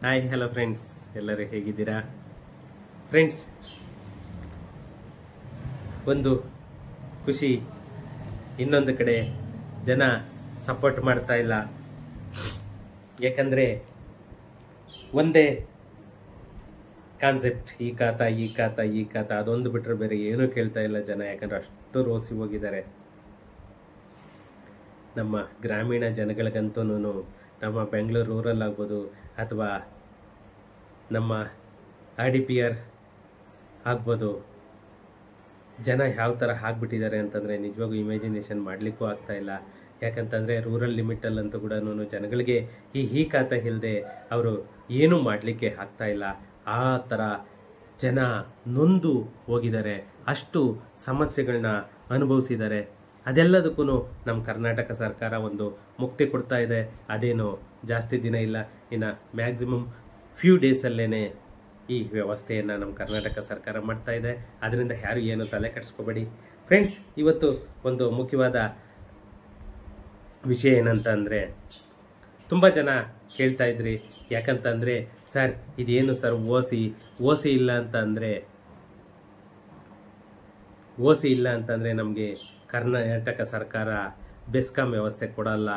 Hi hello friends, ಎಲ್ಲರೂ ಹೇಗಿದ್ದೀರಾ friends? ಒಂದು ಖುಷಿ, ಇನ್ನೊಂದು ಕಡೆ ಜನ ಸಪೋರ್ಟ್ ಮಾಡ್ತಾ ಇಲ್ಲ. ಯಾಕಂದರೆ ಒಂದೇ ಕಾನ್ಸೆಪ್ಟ್, ಈ ಖಾತ ಅದೊಂದು ಬಿಟ್ಟರೆ ಬೇರೆ ಏನೂ ಕೇಳ್ತಾ ಇಲ್ಲ ಜನ. ಯಾಕಂದರೆ ಅಷ್ಟು ರೋಸಿ ಹೋಗಿದ್ದಾರೆ. ನಮ್ಮ ಗ್ರಾಮೀಣ ಜನಗಳಿಗಂತೂ, ನಮ್ಮ ಬೆಂಗಳೂರು ರೂರಲ್ ಆಗ್ಬೋದು ಅಥವಾ ನಮ್ಮ RDPR ಆಗ್ಬೋದು, ಜನ ಯಾವ ಥರ ಆಗಿಬಿಟ್ಟಿದ್ದಾರೆ ಅಂತಂದರೆ ನಿಜವಾಗೂ ಇಮ್ಯಾಜಿನೇಷನ್ ಮಾಡಲಿಕ್ಕೂ ಆಗ್ತಾಯಿಲ್ಲ. ಯಾಕಂತಂದರೆ ರೂರಲ್ ಲಿಮಿಟಲ್ಲಂತೂ ಕೂಡ ಜನಗಳಿಗೆ ಈ ಖಾತೆ ಇಲ್ಲದೆ ಅವರು ಏನೂ ಮಾಡಲಿಕ್ಕೆ ಆಗ್ತಾಯಿಲ್ಲ. ಆ ಥರ ಜನ ನೊಂದು ಹೋಗಿದ್ದಾರೆ, ಅಷ್ಟು ಸಮಸ್ಯೆಗಳನ್ನ ಅನುಭವಿಸಿದ್ದಾರೆ. ಅದೆಲ್ಲದಕ್ಕೂ ನಮ್ಮ ಕರ್ನಾಟಕ ಸರ್ಕಾರ ಒಂದು ಮುಕ್ತಿ ಕೊಡ್ತಾ ಇದೆ. ಅದೇನು ಜಾಸ್ತಿ ದಿನ ಇಲ್ಲ, ಇನ್ನು ಮ್ಯಾಕ್ಸಿಮಮ್ ಫ್ಯೂ ಡೇಸಲ್ಲೇ ಈ ವ್ಯವಸ್ಥೆಯನ್ನು ನಮ್ಮ ಕರ್ನಾಟಕ ಸರ್ಕಾರ ಮಾಡ್ತಾ ಇದೆ. ಅದರಿಂದ ಯಾರು ಏನು ತಲೆ ಕೆಡಿಸ್ಕೋಬೇಡಿ ಫ್ರೆಂಡ್ಸ್. ಇವತ್ತು ಒಂದು ಮುಖ್ಯವಾದ ವಿಷಯ ಏನಂತ ಅಂದರೆ, ತುಂಬ ಜನ ಕೇಳ್ತಾ ಇದ್ರಿ, ಯಾಕಂತಂದರೆ ಸರ್ ಇದೇನು ಸರ್ ಓಸಿ ಇಲ್ಲ ಅಂತಂದರೆ ನಮಗೆ ಕರ್ನಾಟಕ ಸರ್ಕಾರ ಬೆಸ್ಕಾಂ ವ್ಯವಸ್ಥೆ ಕೊಡಲ್ಲ,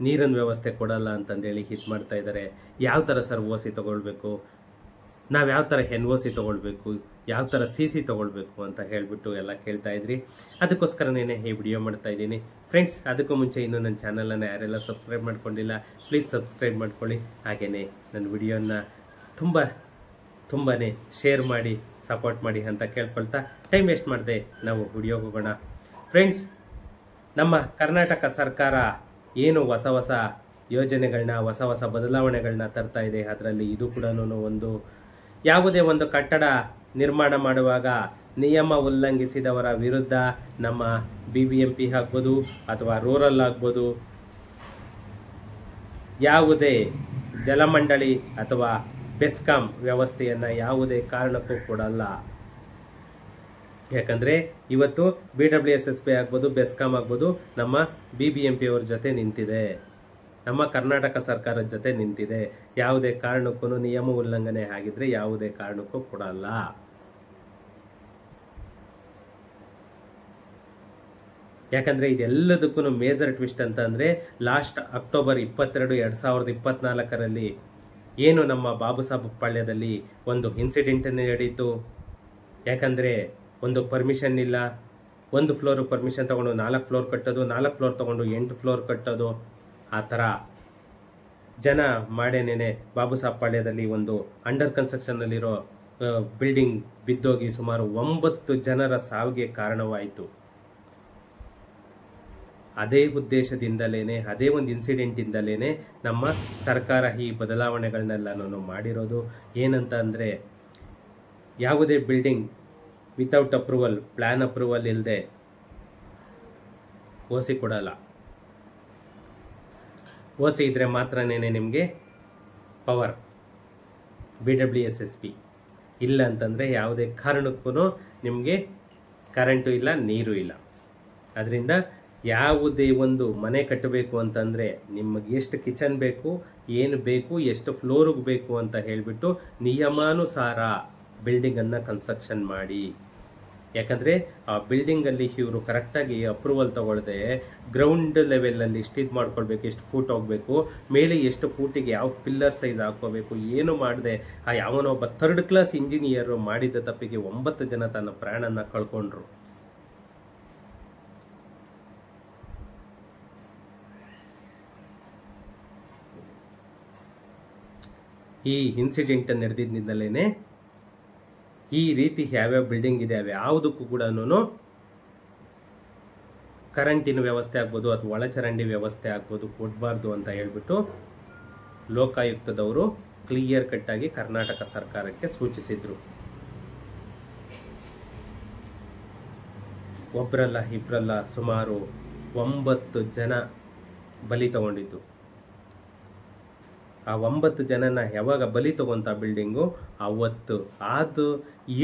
ನೀರಿನ ವ್ಯವಸ್ಥೆ ಕೊಡಲ್ಲ ಅಂತಂದೇಳಿ ಹಿಟ್ ಮಾಡ್ತಾ ಇದ್ದಾರೆ. ಯಾವ ಥರ ಸರ್ ಓಸಿ ತೊಗೊಳ್ಬೇಕು, ನಾವು ಯಾವ ಥರ NOC ತೊಗೊಳ್ಬೇಕು, ಯಾವ ಥರ CC ತೊಗೊಳ್ಬೇಕು ಅಂತ ಹೇಳಿಬಿಟ್ಟು ಎಲ್ಲ ಕೇಳ್ತಾ ಇದ್ರಿ. ಅದಕ್ಕೋಸ್ಕರನೇ ಈ ವಿಡಿಯೋ ಮಾಡ್ತಾ ಇದ್ದೀನಿ ಫ್ರೆಂಡ್ಸ್. ಅದಕ್ಕೂ ಮುಂಚೆ ಇನ್ನೂ ನನ್ನ ಚಾನಲನ್ನು ಯಾರೆಲ್ಲ ಸಬ್ಸ್ಕ್ರೈಬ್ ಮಾಡ್ಕೊಂಡಿಲ್ಲ, ಪ್ಲೀಸ್ ಸಬ್ಸ್ಕ್ರೈಬ್ ಮಾಡ್ಕೊಳ್ಳಿ. ಹಾಗೆಯೇ ನನ್ನ ವಿಡಿಯೋನ ತುಂಬಾ ಶೇರ್ ಮಾಡಿ ಸಪೋರ್ಟ್ ಮಾಡಿ ಅಂತ ಕೇಳ್ಕೊಳ್ತಾ, ಟೈಮ್ ವೇಸ್ಟ್ ಮಾಡದೆ ನಾವು ವಿಡಿಯೋಗೆ ಹೋಗೋಣ ಫ್ರೆಂಡ್ಸ್. ನಮ್ಮ ಕರ್ನಾಟಕ ಸರ್ಕಾರ ಏನು ಹೊಸ ಯೋಜನೆಗಳನ್ನ, ಹೊಸ ಬದಲಾವಣೆಗಳನ್ನ ತರ್ತಾ ಇದೆ. ಅದರಲ್ಲಿ ಇದು ಕೂಡ ಒಂದು, ಯಾವುದೇ ಒಂದು ಕಟ್ಟಡ ನಿರ್ಮಾಣ ಮಾಡುವಾಗ ನಿಯಮ ಉಲ್ಲಂಘಿಸಿದವರ ವಿರುದ್ಧ ನಮ್ಮ BBMP ಆಗ್ಬೋದು ಅಥವಾ ರೂರಲ್ ಆಗ್ಬೋದು, ಯಾವುದೇ ಜಲಮಂಡಳಿ ಅಥವಾ ಬೆಸ್ಕಾಂ ವ್ಯವಸ್ಥೆಯನ್ನು ಯಾವುದೇ ಕಾರಣಕ್ಕೂ ಕೊಡಲ್ಲ. ಯಾಕಂದರೆ ಇವತ್ತು BWSSB ಆಗ್ಬೋದು, ಬೆಸ್ಕಾಂ ಆಗ್ಬೋದು, ನಮ್ಮ BBMP ಅವ್ರ ಜೊತೆ ನಿಂತಿದೆ, ನಮ್ಮ ಕರ್ನಾಟಕ ಸರ್ಕಾರದ ಜೊತೆ ನಿಂತಿದೆ. ಯಾವುದೇ ಕಾರಣಕ್ಕೂ ನಿಯಮ ಉಲ್ಲಂಘನೆ ಆಗಿದ್ರೆ ಯಾವುದೇ ಕಾರಣಕ್ಕೂ ಕೊಡಲ್ಲ. ಯಾಕಂದರೆ ಇದೆಲ್ಲದಕ್ಕೂ ಮೇಜರ್ ಟ್ವಿಸ್ಟ್ ಅಂತ ಅಂದರೆ, ಲಾಸ್ಟ್ ಅಕ್ಟೋಬರ್ 22, 2024 ಏನು ನಮ್ಮ ಬಾಬುಸಾಬ್ ಪಾಳ್ಯದಲ್ಲಿ ಒಂದು ಇನ್ಸಿಡೆಂಟ್ ನಡೀತು. ಯಾಕಂದರೆ ಒಂದು ಪರ್ಮಿಷನ್ ಇಲ್ಲ, ಒಂದು ಫ್ಲೋರ್ ಪರ್ಮಿಷನ್ ತಗೊಂಡು 4 ಫ್ಲೋರ್ ಕಟ್ಟೋದು, 4 ಫ್ಲೋರ್ ತಗೊಂಡು 8 ಫ್ಲೋರ್ ಕಟ್ಟೋದು, ಆ ಥರ ಜನ ಮಾಡೇನೇನೆ ಬಾಬುಸಾಬ್ ಪಾಳ್ಯದಲ್ಲಿ ಒಂದು ಅಂಡರ್ ಕನ್ಸ್ಟ್ರಕ್ಷನ್ನಲ್ಲಿರೋ ಬಿಲ್ಡಿಂಗ್ ಬಿದ್ದೋಗಿ ಸುಮಾರು 9 ಜನರ ಸಾವಿಗೆ ಕಾರಣವಾಯಿತು. ಅದೇ ಉದ್ದೇಶದಿಂದಲೇ, ಅದೇ ಒಂದು ಇನ್ಸಿಡೆಂಟಿಂದಲೇ ನಮ್ಮ ಸರ್ಕಾರ ಈ ಬದಲಾವಣೆಗಳನ್ನೆಲ್ಲನೂ ಮಾಡಿರೋದು. ಏನಂತ ಅಂದರೆ, ಯಾವುದೇ building without approval, plan approval ಇಲ್ಲದೆ ಓಸಿ ಕೊಡಲ್ಲ. ಓಸಿ ಇದ್ದರೆ ಮಾತ್ರನೇ ನಿಮಗೆ ಪವರ್, BWSSB. ಇಲ್ಲ ಅಂತಂದರೆ ಯಾವುದೇ ಕಾರಣಕ್ಕೂ ನಿಮಗೆ ಕರೆಂಟು ಇಲ್ಲ, ನೀರು ಇಲ್ಲ. ಅದರಿಂದ ಯಾವುದೇ ಒಂದು ಮನೆ ಕಟ್ಟಬೇಕು ಅಂತಂದರೆ ನಿಮಗೆ ಎಷ್ಟು ಕಿಚನ್ ಬೇಕು, ಏನು ಬೇಕು, ಎಷ್ಟು ಫ್ಲೋರಿಗೆ ಬೇಕು ಅಂತ ಹೇಳಿಬಿಟ್ಟು ನಿಯಮಾನುಸಾರ ಬಿಲ್ಡಿಂಗನ್ನು ಕನ್ಸ್ಟ್ರಕ್ಷನ್ ಮಾಡಿ. ಯಾಕಂದರೆ ಆ ಬಿಲ್ಡಿಂಗಲ್ಲಿ ಇವರು ಕರೆಕ್ಟಾಗಿ ಅಪ್ರೂವಲ್ ತೊಗೊಳ್ಳದೆ ಗ್ರೌಂಡ್ ಲೆವೆಲಲ್ಲಿ ಎಷ್ಟು ಇದು ಮಾಡ್ಕೊಳ್ಬೇಕು, ಎಷ್ಟು ಫೂಟ್ ಹೋಗಬೇಕು, ಮೇಲೆ ಎಷ್ಟು ಫೂಟಿಗೆ ಯಾವ ಪಿಲ್ಲರ್ ಸೈಜ್ ಹಾಕೋಬೇಕು, ಏನು ಮಾಡದೆ ಆ ಯಾವನೋ ಒಬ್ಬ 3rd ಕ್ಲಾಸ್ ಇಂಜಿನಿಯರು ಮಾಡಿದ ತಪ್ಪಿಗೆ 9 ಜನ ತನ್ನ ಪ್ರಾಣನ ಕಳ್ಕೊಂಡ್ರು. ಈ ಇನ್ಸಿಡೆಂಟ್ ನಡೆದಿದ್ದರಿಂದಲೇ ಈ ರೀತಿ ಯಾವ್ಯಾವ ಬಿಲ್ಡಿಂಗ್ ಇದೆ ಯಾವುದಕ್ಕೂ ಕೂಡ ಕರೆಂಟಿನ ವ್ಯವಸ್ಥೆ ಆಗ್ಬೋದು ಅಥವಾ ಒಳಚರಂಡಿ ವ್ಯವಸ್ಥೆ ಆಗ್ಬೋದು ಕೊಡಬಾರ್ದು ಅಂತ ಹೇಳ್ಬಿಟ್ಟು ಲೋಕಾಯುಕ್ತದವರು ಕ್ಲಿಯರ್ ಕಟ್ಟಾಗಿ ಕರ್ನಾಟಕ ಸರ್ಕಾರಕ್ಕೆ ಸೂಚಿಸಿದ್ರು. ಒಬ್ಬರಲ್ಲ ಇಬ್ಬರಲ್ಲ, ಸುಮಾರು 9 ಜನ ಬಲಿ ತಗೊಂಡಿದ್ದು. ಆ 9 ಜನನ ಯಾವಾಗ ಬಲಿ ತಗೊಂತ ಬಿಲ್ಡಿಂಗು, ಅವತ್ತು ಆದ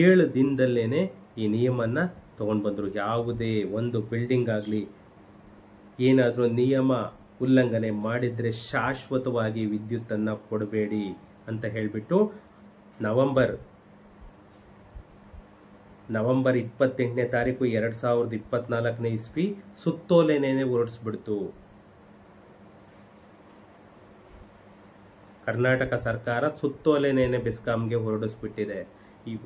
7 ದಿನದಲ್ಲೇ ಈ ನಿಯಮನ ತೊಗೊಂಡು ಬಂದರು. ಯಾವುದೇ ಒಂದು ಬಿಲ್ಡಿಂಗ್ ಆಗಲಿ ಏನಾದರೂ ನಿಯಮ ಉಲ್ಲಂಘನೆ ಮಾಡಿದರೆ ಶಾಶ್ವತವಾಗಿ ವಿದ್ಯುತ್ತನ್ನು ಕೊಡಬೇಡಿ ಅಂತ ಹೇಳಿಬಿಟ್ಟು ನವೆಂಬರ್ 28ನೇ ತಾರೀಕು 2024ನೇ ಇಸ್ವಿ ಸುತ್ತೋಲೆನೇ ಹೊರಡಿಸ್ಬಿಡ್ತು. ಕರ್ನಾಟಕ ಸರ್ಕಾರ ಸುತ್ತೋಲೆನೇ ಬೆಸ್ಕಾಂಗೆ ಹೊರಡಿಸ್ಬಿಟ್ಟಿದೆ.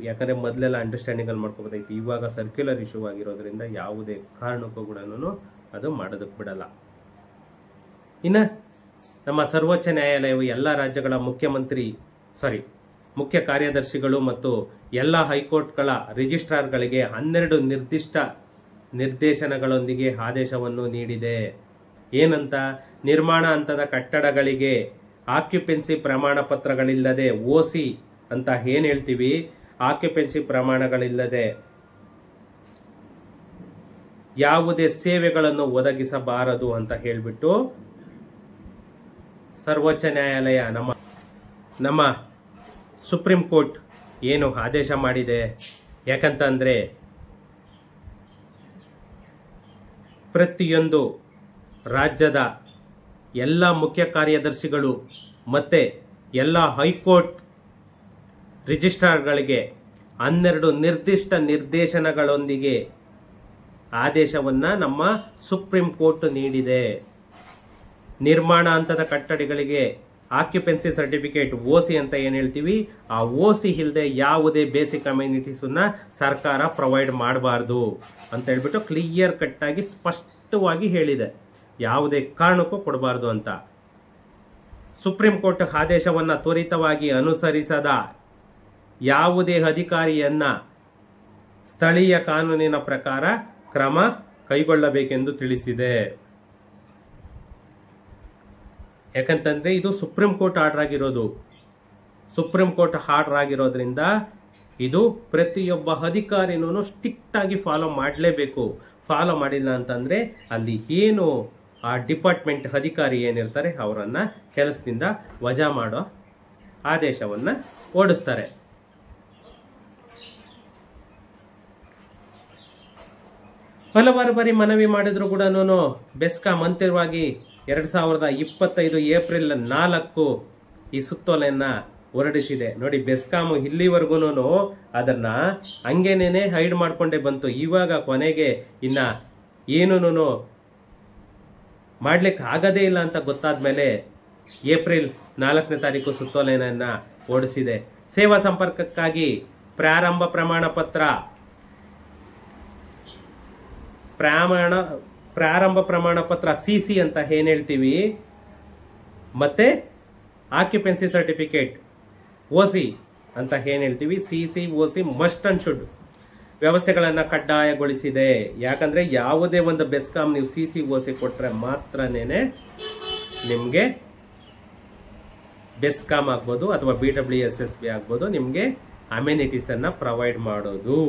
ಯಾಕಂದ್ರೆ ಮೊದಲೆಲ್ಲ ಅಂಡರ್ಸ್ಟ್ಯಾಂಡಿಂಗ್ ಅಲ್ಲಿ ಮಾಡ್ಕೋಬೋದಾಯ್ತು. ಇವಾಗ ಸರ್ಕ್ಯುಲರ್ ಇಶ್ಯೂ ಆಗಿರೋದ್ರಿಂದ ಯಾವುದೇ ಕಾರಣಕ್ಕೂ ಕೂಡ ಅದು ಮಾಡೋದಕ್ಕೆ ಬಿಡಲ್ಲ. ಇನ್ನು ನಮ್ಮ ಸರ್ವೋಚ್ಚ ನ್ಯಾಯಾಲಯವು ಎಲ್ಲ ರಾಜ್ಯಗಳ ಮುಖ್ಯ ಕಾರ್ಯದರ್ಶಿಗಳು ಮತ್ತು ಎಲ್ಲ ಹೈಕೋರ್ಟ್ಗಳ ರಿಜಿಸ್ಟ್ರಾರ್ಗಳಿಗೆ 12 ನಿರ್ದಿಷ್ಟ ನಿರ್ದೇಶನಗಳೊಂದಿಗೆ ಆದೇಶವನ್ನು ನೀಡಿದೆ. ಏನಂತ? ನಿರ್ಮಾಣ ಹಂತದ ಕಟ್ಟಡಗಳಿಗೆ ಆಕ್ಯುಪೆನ್ಸಿ ಪ್ರಮಾಣ ಪತ್ರಗಳಿಲ್ಲದೆ ಓಸಿ ಅಂತ ಏನ್ ಹೇಳ್ತೀವಿ, ಆಕ್ಯುಪೆನ್ಸಿ ಪ್ರಮಾಣಗಳಿಲ್ಲದೆ ಯಾವುದೇ ಸೇವೆಗಳನ್ನು ಒದಗಿಸಬಾರದು ಅಂತ ಹೇಳ್ಬಿಟ್ಟು ಸರ್ವೋಚ್ಚ ನ್ಯಾಯಾಲಯ ನಮ್ಮ ಸುಪ್ರೀಂ ಕೋರ್ಟ್ ಏನು ಆದೇಶ ಮಾಡಿದೆ. ಯಾಕಂತಂದ್ರೆ ಪ್ರತಿಯೊಂದು ರಾಜ್ಯದ ಎಲ್ಲ ಮುಖ್ಯ ಕಾರ್ಯದರ್ಶಿಗಳು ಮತ್ತೆ ಎಲ್ಲ ಹೈಕೋರ್ಟ್ ರಿಜಿಸ್ಟ್ರಾರ್ಗಳಿಗೆ 12 ನಿರ್ದಿಷ್ಟ ನಿರ್ದೇಶನಗಳೊಂದಿಗೆ ಆದೇಶವನ್ನ ನಮ್ಮ ಸುಪ್ರೀಂ ಕೋರ್ಟ್ ನೀಡಿದೆ. ನಿರ್ಮಾಣ ಹಂತದ ಕಟ್ಟಡಗಳಿಗೆ ಆಕ್ಯುಪೆನ್ಸಿ ಸರ್ಟಿಫಿಕೇಟ್ ಓಸಿ ಅಂತ ಏನ್ ಹೇಳ್ತೀವಿ, ಆ ಓಸಿ ಇಲ್ಲದೆ ಯಾವುದೇ ಬೇಸಿಕ್ ಅಮ್ಯುನಿಟೀಸ್ ಸರ್ಕಾರ ಪ್ರೊವೈಡ್ ಮಾಡಬಾರ್ದು ಅಂತ ಹೇಳ್ಬಿಟ್ಟು ಕ್ಲಿಯರ್ ಕಟ್ ಆಗಿ ಸ್ಪಷ್ಟವಾಗಿ ಹೇಳಿದೆ. ಯಾವುದೇ ಕಾರಣಕ್ಕೂ ಕೊಡಬಾರ್ದು ಅಂತ. ಸುಪ್ರೀಂ ಕೋರ್ಟ್ ಆದೇಶವನ್ನ ತ್ವರಿತವಾಗಿ ಅನುಸರಿಸದ ಯಾವುದೇ ಅಧಿಕಾರಿಯನ್ನ ಸ್ಥಳೀಯ ಕಾನೂನಿನ ಪ್ರಕಾರ ಕ್ರಮ ಕೈಗೊಳ್ಳಬೇಕೆಂದು ತಿಳಿಸಿದೆ. ಯಾಕಂತಂದ್ರೆ ಇದು ಸುಪ್ರೀಂ ಕೋರ್ಟ್ ಆರ್ಡರ್ ಆಗಿರೋದು. ಸುಪ್ರೀಂ ಕೋರ್ಟ್ ಆರ್ಡರ್ ಆಗಿರೋದ್ರಿಂದ ಇದು ಪ್ರತಿಯೊಬ್ಬ ಅಧಿಕಾರಿನೂ ಸ್ಟ್ರಿಕ್ಟ್ ಆಗಿ ಫಾಲೋ ಮಾಡಲೇಬೇಕು. ಫಾಲೋ ಮಾಡಿಲ್ಲ ಅಂತಂದ್ರೆ ಅಲ್ಲಿ ಏನು ಆ ಡಿಪಾರ್ಟ್ಮೆಂಟ್ ಅಧಿಕಾರಿ ಏನಿರ್ತಾರೆ ಅವರನ್ನ ಕೆಲಸದಿಂದ ವಜಾ ಮಾಡೋ ಆದೇಶವನ್ನ ಓಡಿಸ್ತಾರೆ. ಹಲವಾರು ಬಾರಿ ಮನವಿ ಮಾಡಿದ್ರು ಕೂಡ ಬೆಸ್ಕಾಂ ಅಂತಿಮವಾಗಿ 2025 ಏಪ್ರಿಲ್ 4 ಈ ಸುತ್ತೋಲೆಯನ್ನ ಹೊರಡಿಸಿದೆ. ನೋಡಿ, ಬೆಸ್ಕಾಂ ಇಲ್ಲಿವರೆಗೂ ಅದನ್ನ ಹಂಗೇನೇನೆ ಹೈಡ್ ಮಾಡ್ಕೊಂಡೇ ಬಂತು. ಇವಾಗ ಕೊನೆಗೆ ಇನ್ನ ಏನೂ ಮಾಡ್ಲಿಕ್ಕೆ ಆಗದೇ ಇಲ್ಲ ಅಂತ ಗೊತ್ತಾದ್ಮೇಲೆ ಏಪ್ರಿಲ್ 4ನೇ ತಾರೀಕು ಸುತ್ತೋಲೆಯನ್ನ ಹೊರಡಿಸಿದೆ. ಸೇವಾ ಸಂಪರ್ಕಕ್ಕಾಗಿ ಪ್ರಾರಂಭ ಪ್ರಮಾಣ ಪತ್ರ ಸಿಸಿ ಅಂತ ಏನ್ ಹೇಳ್ತೀವಿ, ಮತ್ತೆ ಆಕ್ಯುಪೆನ್ಸಿ ಸರ್ಟಿಫಿಕೇಟ್ ಓಸಿ ಅಂತ ಏನ್ ಹೇಳ್ತೀವಿ, ಸಿಸಿ ಓಸಿ ಮಸ್ಟ್ ಅಂಡ್ ಶುಡ್ ವ್ಯವಸ್ಥೆಗಳನ್ನ ಕಡ್ಡಾಯಗೊಳಿಸಿದೆ. ಯಾಕಂದ್ರೆ ಯಾವುದೇ ಒಂದು ಬೆಸ್ಕಾಂ ನೀವು ಸಿಸಿ ಓಸಿ ಕೊಟ್ರೆ ಮಾತ್ರನೇನೆ ನಿಮ್ಗೆ ಬೆಸ್ಕಾಂ ಆಗ್ಬೋದು ಅಥವಾ BWSSB ಆಗ್ಬೋದು ನಿಮ್ಗೆ ಅಮ್ಯುನಿಟೀಸ್ ಅನ್ನ ಪ್ರೊವೈಡ್ ಮಾಡೋದು.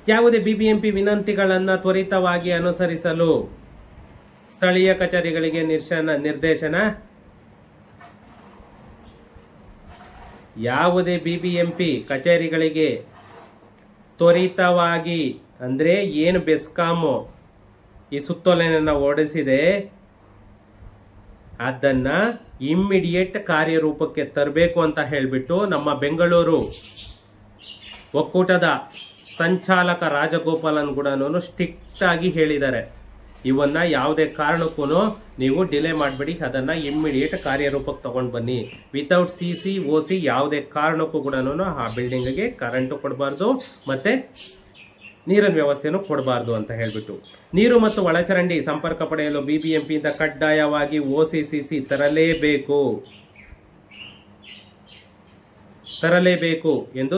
ಯಾವುದೇ BBMP ವಿನಂತಿಗಳನ್ನ ತ್ವರಿತವಾಗಿ ಅನುಸರಿಸಲು ಸ್ಥಳೀಯ ಕಚೇರಿಗಳಿಗೆ ನಿರ್ದೇಶನ. ಯಾವುದೇ BBMP ಕಚೇರಿಗಳಿಗೆ ತ್ವರಿತವಾಗಿ ಅಂದ್ರೆ ಏನು ಬೆಸ್ಕಾಂ ಈ ಸುತ್ತೋಲೆಯನ್ನ ಹೊರಡಿಸಿದೆ ಅದನ್ನ ಇಮ್ಮಿಡಿಯೇಟ್ ಕಾರ್ಯರೂಪಕ್ಕೆ ತರಬೇಕು ಅಂತ ಹೇಳ್ಬಿಟ್ಟು ನಮ್ಮ ಬೆಂಗಳೂರು ಒಕ್ಕೂಟದ ಸಂಚಾಲಕ ರಾಜಗೋಪಾಲನ್ ಕೂಡ ಸ್ಟ್ರಿಕ್ಟ್ ಆಗಿ ಹೇಳಿದ್ದಾರೆ. ಇವನ್ನ ಯಾವುದೇ ಕಾರಣಕ್ಕೂ ನೀವು ಡಿಲೇ ಮಾಡಬೇಡಿ, ಅದನ್ನ ಇಮ್ಮಿಡಿಯೇಟ್ ಕಾರ್ಯರೂಪಕ್ಕೆ ತಗೊಂಡು ಬನ್ನಿ. ವಿತೌಟ್ ಸಿಸಿ ಓಸಿ ಯಾವುದೇ ಕಾರಣಕ್ಕೂ ಕೂಡ ಆ ಬಿಲ್ಡಿಂಗ್ಗೆ ಕರೆಂಟ್ ಕೊಡಬಾರ್ದು ಮತ್ತೆ ನೀರಿನ ವ್ಯವಸ್ಥೆನೂ ಕೊಡಬಾರ್ದು ಅಂತ ಹೇಳ್ಬಿಟ್ಟು. ನೀರು ಮತ್ತು ಒಳಚರಂಡಿ ಸಂಪರ್ಕ ಪಡೆಯಲು BBMP ಇಂದ ಕಡ್ಡಾಯವಾಗಿ OCCC ತರಲೇಬೇಕು ಎಂದು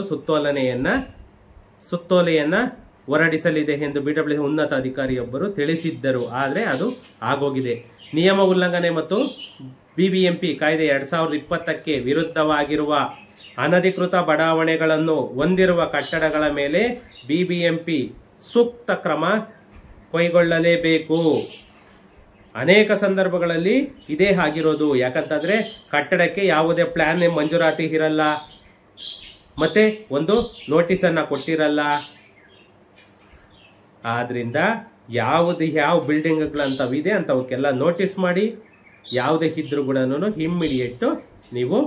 ಸುತ್ತೋಲೆಯನ್ನ ಹೊರಡಿಸಲಿದೆ ಎಂದು BWS ಉನ್ನತ ಅಧಿಕಾರಿಯೊಬ್ಬರು ತಿಳಿಸಿದ್ದರು. ಆದರೆ ಅದು ಆಗೋಗಿದೆ. ನಿಯಮ ಉಲ್ಲಂಘನೆ ಮತ್ತು BBMP ಕಾಯ್ದೆ 2020ಕ್ಕೆ ವಿರುದ್ಧವಾಗಿರುವ ಅನಧಿಕೃತ ಬಡಾವಣೆಗಳನ್ನು ಹೊಂದಿರುವ ಕಟ್ಟಡಗಳ ಮೇಲೆ BBMP ಸೂಕ್ತ ಕ್ರಮ ಕೈಗೊಳ್ಳಲೇಬೇಕು. ಅನೇಕ ಸಂದರ್ಭಗಳಲ್ಲಿ ಇದೇ ಆಗಿರೋದು. ಯಾಕಂತಂದ್ರೆ ಕಟ್ಟಡಕ್ಕೆ ಯಾವುದೇ ಪ್ಲಾನ್ ಮಂಜೂರಾತಿ ಇರಲ್ಲ, ಮತ್ತೆ ಒಂದು ನೋಟಿಸ್ ಅನ್ನ ಕೊಟ್ಟಿರಲ್ಲ. ಆದ್ರಿಂದ ಯಾವ ಬಿಲ್ಡಿಂಗ್ಗಳಂತವಿದೆ ಅಂತವಕ್ಕೆಲ್ಲ ನೋಟಿಸ್ ಮಾಡಿ ಯಾವುದೇ ಇದ್ರೂ ಕೂಡ ಇಮ್ಮಿಡಿಯೇಟ್ ನೀವು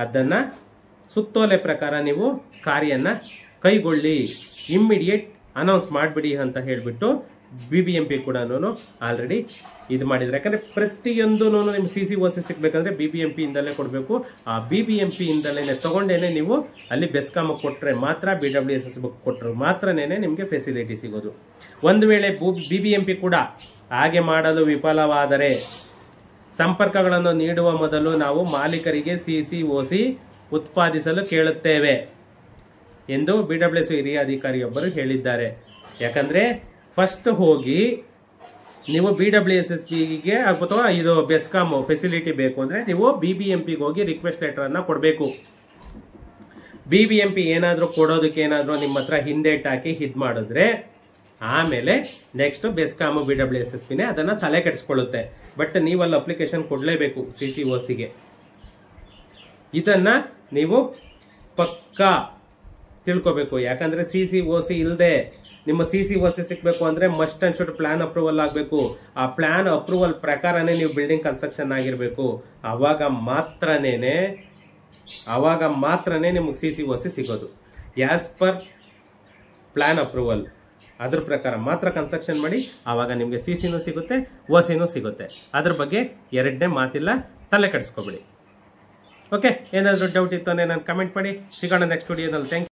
ಅದನ್ನ ಸುತ್ತೋಲೆ ಪ್ರಕಾರ ನೀವು ಕಾರ್ಯನ ಕೈಗೊಳ್ಳಿ, ಇಮ್ಮಿಡಿಯೇಟ್ ಅನೌನ್ಸ್ ಮಾಡಿಬಿಡಿ ಅಂತ ಹೇಳಿಬಿಟ್ಟು BBMP ಕೂಡ ಆಲ್ರೆಡಿ ಇದು ಮಾಡಿದ್ರೆ. ಯಾಕಂದ್ರೆ ಪ್ರತಿಯೊಂದು ನಿಮ್ಗೆ CCOC ಸಿಗ್ಬೇಕಂದ್ರೆ BBMP ಇಂದಲೇ ಕೊಡಬೇಕು. ಆ BBMP ಇಂದಲೇ ತಗೊಂಡೇನೆ ನೀವು ಅಲ್ಲಿ ಬೆಸ್ಕಾಮ್ ಕೊಟ್ಟರೆ ಮಾತ್ರ, BWSS ಬುಕ್ ಕೊಟ್ಟರೆ ಮಾತ್ರನೇ ನಿಮಗೆ ಫೆಸಿಲಿಟಿ ಸಿಗೋದು. ಒಂದು ವೇಳೆ BBMP ಕೂಡ ಹಾಗೆ ಮಾಡಲು ವಿಫಲವಾದರೆ ಸಂಪರ್ಕಗಳನ್ನು ನೀಡುವ ಮೊದಲು ನಾವು ಮಾಲೀಕರಿಗೆ CCOC ಉತ್ಪಾದಿಸಲು ಕೇಳುತ್ತೇವೆ ಎಂದು BWS ಹಿರಿಯ ಅಧಿಕಾರಿಯೊಬ್ಬರು ಹೇಳಿದ್ದಾರೆ. ಯಾಕಂದ್ರೆ ಫಸ್ಟ್ ಹೋಗಿ ನೀವು BWSSBಗೆ ಅಥವಾ ಇದು ಬೆಸ್ಕಾಮ್ ಫೆಸಿಲಿಟಿ ಬೇಕು ಅಂದ್ರೆ ನೀವು BBMPಗೆ ಹೋಗಿ ರಿಕ್ವೆಸ್ಟ್ ಲೆಟರ್ ಅನ್ನ ಕೊಡಬೇಕು. BBMP ಏನಾದ್ರೂ ಕೊಡೋದಕ್ಕೆ ಏನಾದ್ರೂ ನಿಮ್ಮ ಹತ್ರ ಹಿಂದೇಟ್ ಹಾಕಿ ಇದ್ ಮಾಡಿದ್ರೆ ಆಮೇಲೆ ನೆಕ್ಸ್ಟ್ ಬೆಸ್ಕಾಮ್ BWSSBನೇ ಅದನ್ನ ತಲೆ ಕೆಡಿಸ್ಕೊಳ್ಳುತ್ತೆ. ಬಟ್ ನೀವಲ್ಲಿ ಅಪ್ಲಿಕೇಶನ್ ಕೊಡ್ಲೇಬೇಕು CCOCಗೆ. ಇದನ್ನ ನೀವು ಪಕ್ಕಾ ತಿಳ್ಕೋಬೇಕು. ಯಾಕಂದ್ರೆ CCOC ಇಲ್ಲದೆ ನಿಮ್ಮ CCOC ಸಿಕ್ಬೇಕು ಅಂದ್ರೆ must and should plan approval ಆಗಬೇಕು. ಆ ಪ್ಲಾನ್ ಅಪ್ರೂವಲ್ ಪ್ರಕಾರನೇ ನೀವು ಬಿಲ್ಡಿಂಗ್ ಕನ್ಸ್ಟ್ರಕ್ಷನ್ ಆಗಿರ್ಬೇಕು. ಅವಾಗ ಮಾತ್ರನೇ ನಿಮ್ಗೆ CCOC ಸಿಗೋದು. ಆಸ್ ಪರ್ ಪ್ಲಾನ್ ಅಪ್ರೂವಲ್ ಅದ್ರ ಪ್ರಕಾರ ಮಾತ್ರ ಕನ್ಸ್ಟ್ರಕ್ಷನ್ ಮಾಡಿ, ಆವಾಗ ನಿಮ್ಗೆ CCನೂ ಸಿಗುತ್ತೆ, OCನೂ ಸಿಗುತ್ತೆ. ಅದ್ರ ಬಗ್ಗೆ ಎರಡನೇ ಮಾತಿಲ್ಲ, ತಲೆ ಕೆಡಿಸ್ಕೊಬಿಡಿ. ಓಕೆ, ಏನಾದರೂ ಡೌಟ್ ಇತ್ತು ಅಂದ್ರೆ ನಾನು ಕಮೆಂಟ್ ಮಾಡಿ. ಸಿಗೋಣ ನೆಕ್ಸ್ಟ್ ವಿಡಿಯೋದಲ್ಲಿ. Thank you.